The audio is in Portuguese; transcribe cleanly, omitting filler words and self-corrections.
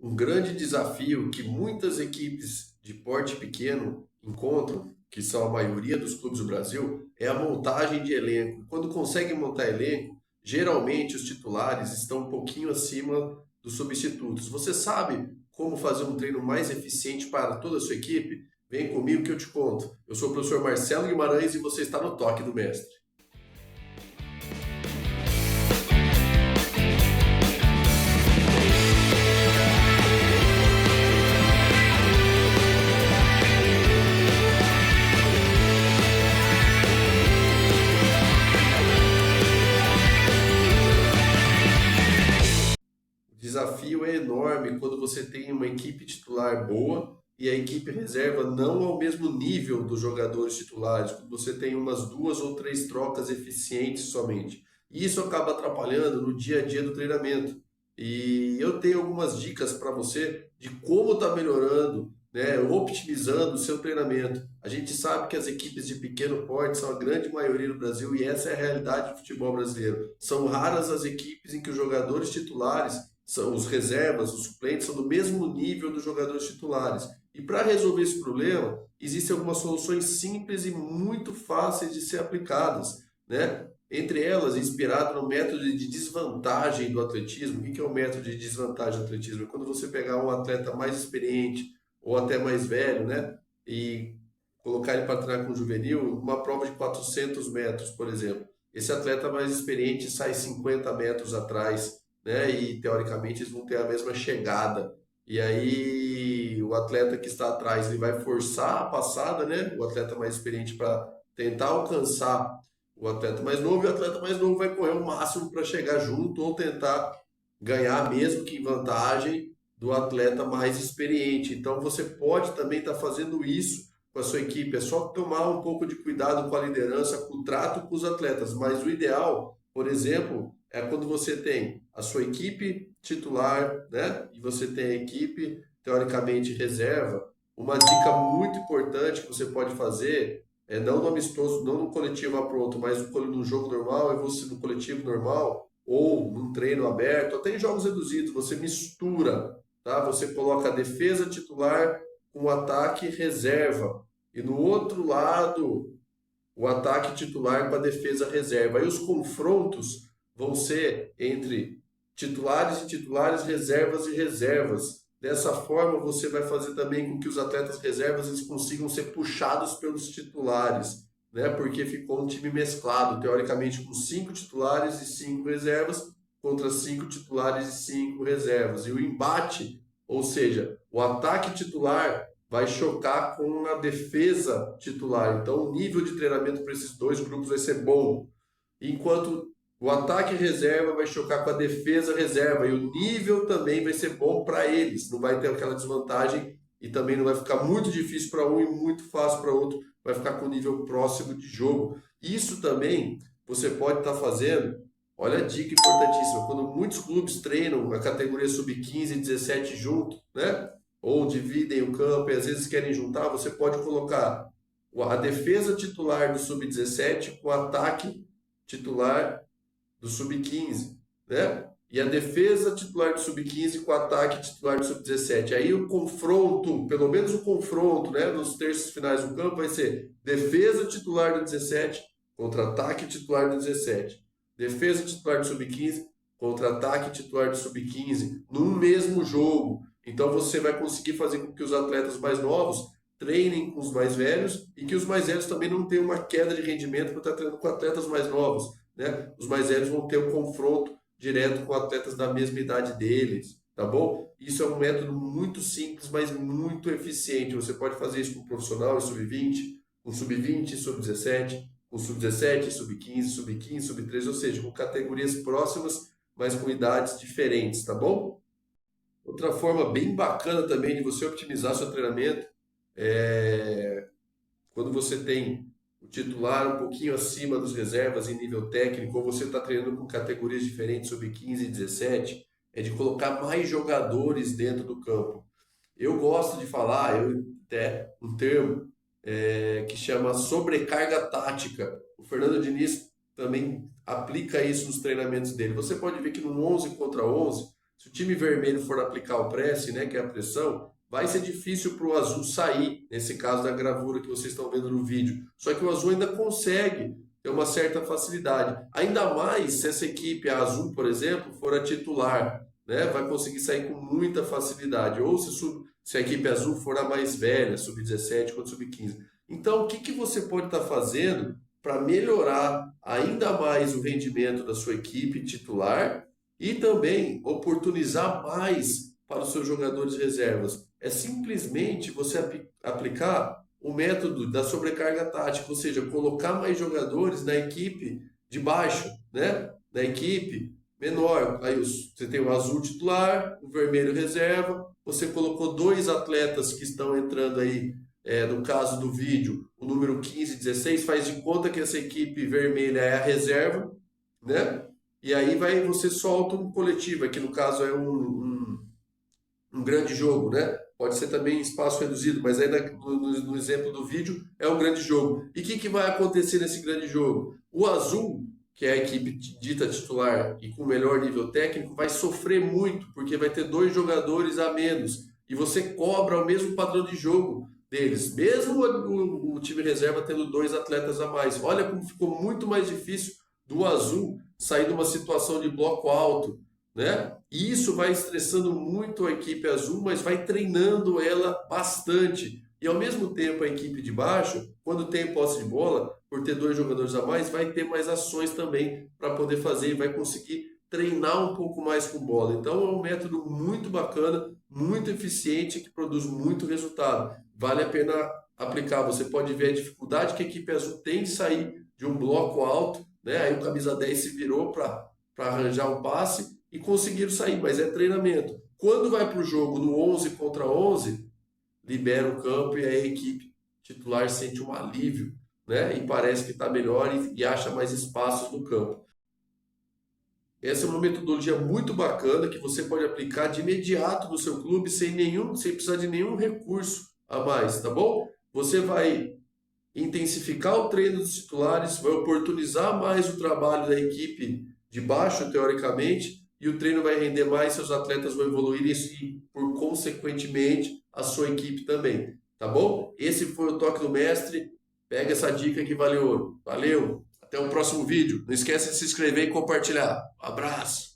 Um grande desafio que muitas equipes de porte pequeno encontram, que são a maioria dos clubes do Brasil, é a montagem de elenco. Quando conseguem montar elenco, geralmente os titulares estão um pouquinho acima dos substitutos. Você sabe como fazer um treino mais eficiente para toda a sua equipe? Vem comigo que eu te conto. Eu sou o professor Marcelo Guimarães e você está no Toque do Mestre. O desafio é enorme quando você tem uma equipe titular boa e a equipe reserva não ao mesmo nível dos jogadores titulares, quando você tem umas duas ou três trocas eficientes somente. E isso acaba atrapalhando no dia a dia do treinamento. E eu tenho algumas dicas para você de como está melhorando, né, optimizando o seu treinamento. A gente sabe que as equipes de pequeno porte são a grande maioria no Brasil e essa é a realidade do futebol brasileiro. São raras as equipes em que os jogadores titulares são os reservas, os suplentes, são do mesmo nível dos jogadores titulares. E para resolver esse problema, existem algumas soluções simples e muito fáceis de ser aplicadas, né? Entre elas, inspirado no método de desvantagem do atletismo. O que é o método de desvantagem do atletismo? É quando você pegar um atleta mais experiente ou até mais velho, né? E colocar ele para treinar com o juvenil, uma prova de 400 metros, por exemplo. Esse atleta mais experiente sai 50 metros atrás, né? E teoricamente eles vão ter a mesma chegada. E aí o atleta que está atrás ele vai forçar a passada, né? O atleta mais experiente para tentar alcançar o atleta mais novo, e o atleta mais novo vai correr o máximo para chegar junto ou tentar ganhar mesmo que em vantagem do atleta mais experiente. Então você pode também estar fazendo isso com a sua equipe. É só tomar um pouco de cuidado com a liderança, com o trato com os atletas. Mas o ideal, por exemplo, é quando você tem a sua equipe titular, né? E você tem a equipe teoricamente reserva. Uma dica muito importante que você pode fazer é não no amistoso, não no coletivo a pronto, mas no jogo normal, e você no coletivo normal, ou num treino aberto, até em jogos reduzidos, você mistura, tá? Você coloca a defesa titular com o ataque reserva. E no outro lado, o ataque titular com a defesa reserva. Aí os confrontos vão ser entre titulares e titulares, reservas e reservas. Dessa forma, você vai fazer também com que os atletas reservas eles consigam ser puxados pelos titulares, né? Porque ficou um time mesclado, teoricamente com 5 titulares e 5 reservas contra 5 titulares e 5 reservas. E o embate, ou seja, o ataque titular vai chocar com a defesa titular. Então, o nível de treinamento para esses dois grupos vai ser bom. Enquanto o ataque reserva vai chocar com a defesa reserva. E o nível também vai ser bom para eles. Não vai ter aquela desvantagem e também não vai ficar muito difícil para um e muito fácil para outro. Vai ficar com o nível próximo de jogo. Isso também você pode estar fazendo. Olha a dica importantíssima. Quando muitos clubes treinam a categoria sub-15 e 17 junto, né? Ou dividem o campo e às vezes querem juntar, você pode colocar a defesa titular do sub-17 com o ataque titular do sub-15, né? E a defesa titular do sub-15 com o ataque titular do sub-17. Aí o confronto, pelo menos o confronto, né, nos terços finais do campo vai ser defesa titular do 17 contra ataque titular do 17. Defesa titular do sub-15 contra ataque titular do sub-15 num mesmo jogo. Então você vai conseguir fazer com que os atletas mais novos treinem com os mais velhos e que os mais velhos também não tenham uma queda de rendimento por estar treinando com atletas mais novos, né? Os mais velhos vão ter um confronto direto com atletas da mesma idade deles, tá bom? Isso é um método muito simples, mas muito eficiente. Você pode fazer isso com um profissional em sub-20, com sub-20, sub-17, com sub-17, sub-15, sub-15, sub-13, ou seja, com categorias próximas, mas com idades diferentes, tá bom? Outra forma bem bacana também de você optimizar seu treinamento é quando você tem o titular um pouquinho acima dos reservas em nível técnico, ou você está treinando com categorias diferentes, sub-15 e 17, é de colocar mais jogadores dentro do campo. Eu gosto de falar, até um termo que chama sobrecarga tática. O Fernando Diniz também aplica isso nos treinamentos dele. Você pode ver que no 11 contra 11, Se o time vermelho for aplicar o press, né, que é a pressão, vai ser difícil para o azul sair, nesse caso da gravura que vocês estão vendo no vídeo. Só que o azul ainda consegue ter uma certa facilidade. Ainda mais se essa equipe, a azul, por exemplo, for a titular, né, vai conseguir sair com muita facilidade. Ou se a equipe azul for a mais velha, sub-17 quanto sub-15. Então, o que você pode estar fazendo para melhorar ainda mais o rendimento da sua equipe titular e também oportunizar mais para os seus jogadores reservas? É simplesmente você aplicar o método da sobrecarga tática, ou seja, colocar mais jogadores na equipe de baixo, né? Na equipe menor. Aí você tem o azul titular, o vermelho reserva, você colocou dois atletas que estão entrando aí, no caso do vídeo, o número 15 e 16, faz de conta que essa equipe vermelha é a reserva, né? E aí você solta um coletivo, aqui no caso é um grande jogo, né? Pode ser também em espaço reduzido, mas aí no exemplo do vídeo é um grande jogo. E o que vai acontecer nesse grande jogo? O azul, que é a equipe dita titular e com melhor nível técnico, vai sofrer muito, porque vai ter dois jogadores a menos. E você cobra o mesmo padrão de jogo deles, mesmo o time reserva tendo dois atletas a mais. Olha como ficou muito mais difícil do azul sair de uma situação de bloco alto, né? E isso vai estressando muito a equipe azul, mas vai treinando ela bastante. E ao mesmo tempo a equipe de baixo, quando tem posse de bola, por ter dois jogadores a mais, vai ter mais ações também para poder fazer e vai conseguir treinar um pouco mais com bola. Então é um método muito bacana, muito eficiente, que produz muito resultado. Vale a pena aplicar. Você pode ver a dificuldade que a equipe azul tem de sair de um bloco alto, né? Aí o camisa 10 se virou para arranjar um passe e conseguiram sair, mas é treinamento. Quando vai para o jogo no 11 contra 11, libera o campo e a equipe titular sente um alívio, né? E parece que está melhor e acha mais espaços no campo. Essa é uma metodologia muito bacana que você pode aplicar de imediato no seu clube sem precisar de nenhum recurso a mais, tá bom? Você vai intensificar o treino dos titulares, vai oportunizar mais o trabalho da equipe de baixo, teoricamente, e o treino vai render mais, seus atletas vão evoluir e, por consequentemente, a sua equipe também, tá bom? Esse foi o Toque do Mestre, pega essa dica que vale ouro. Valeu, até o próximo vídeo. Não esquece de se inscrever e compartilhar. Um abraço!